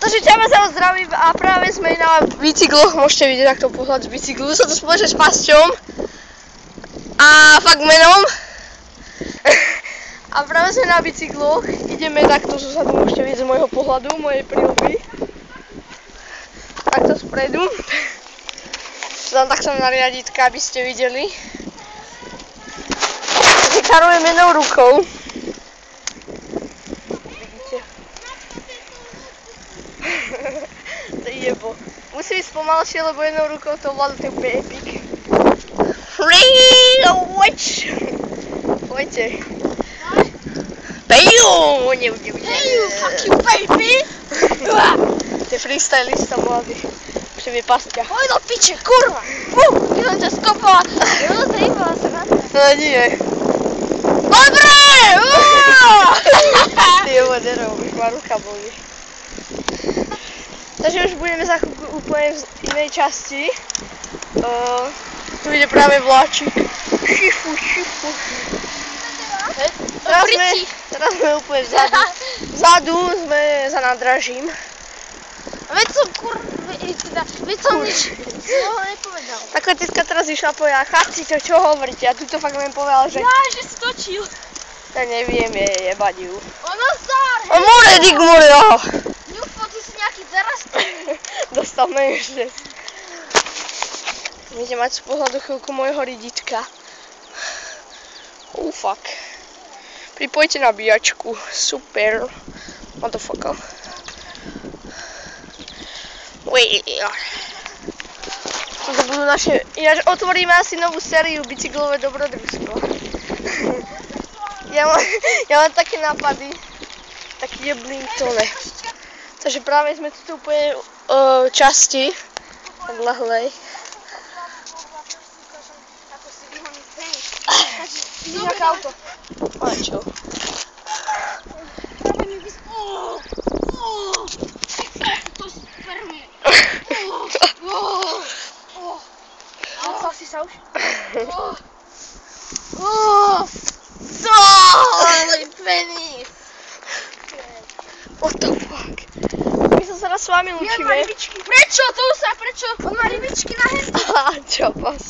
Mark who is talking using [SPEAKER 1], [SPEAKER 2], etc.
[SPEAKER 1] Takže ťa vás zdravím a práve sme na bicykloch, môžete vidieť takto pohľad z bicyklu, sa to spoločne s Pasťom a fakt menom. A práve sme na bicykloch, ideme takto zozadu, môžete vidieť z môjho pohľadu, mojej prílby. Takto spredu. Dám takto na riaditka, aby ste videli. Vykarujem jednou rukou. To je jebo. Musím ísť pomalšie, lebo jednou rukou to vláda, to je úplne epic. Free the witch! Poďte. Peju!
[SPEAKER 2] Hey, fuck you, baby!
[SPEAKER 1] To je freestylista mladý. Už mi Pasťa.
[SPEAKER 2] Oj do piče, kurva! Ty som ťa skopala. Jo, zajímala sa na to.
[SPEAKER 1] No nie.
[SPEAKER 2] Dobre!
[SPEAKER 1] Ty jebo, nerobíš, ma ruka bolí. Takže už budeme za chvíľku úplne v inej časti. Tu ide práve vláčik. Šifu. Teraz sme úplne vzadu. Vzadu sme za nádražím.
[SPEAKER 2] Veď som nič nepovedal.
[SPEAKER 1] Taká tetka teraz išla povedať, chlapci, čo hovoríte? A tu to fakt len povedal, že...
[SPEAKER 2] Ja, že si točil.
[SPEAKER 1] Ja neviem, je jebať ju.
[SPEAKER 2] Ono zdár,
[SPEAKER 1] A more, dig more, aha.
[SPEAKER 2] Ňufo, ty si nejaký zarastný.
[SPEAKER 1] Dostávme ešte. Budete mať z pohľadu chvíľku môjho ridička. Fuck. Pripojte nabíjačku. Super. Motherfucker. Toto budú naše... Ináč otvoríme asi novú sériu bicyklové dobrodružstvo. Ja mám také nápady. Taký jeblín to ne. Takže práve sme tu úplne časti. Tak lahlej. Vidíš aké auto? Ale čo?
[SPEAKER 2] To spermie. Dostal si sa už? Môj penis!
[SPEAKER 1] What the fuck? My sa teraz s vami učíme.
[SPEAKER 2] Prečo? To sa prečo? On má rybičky na hente.
[SPEAKER 1] Čo pas?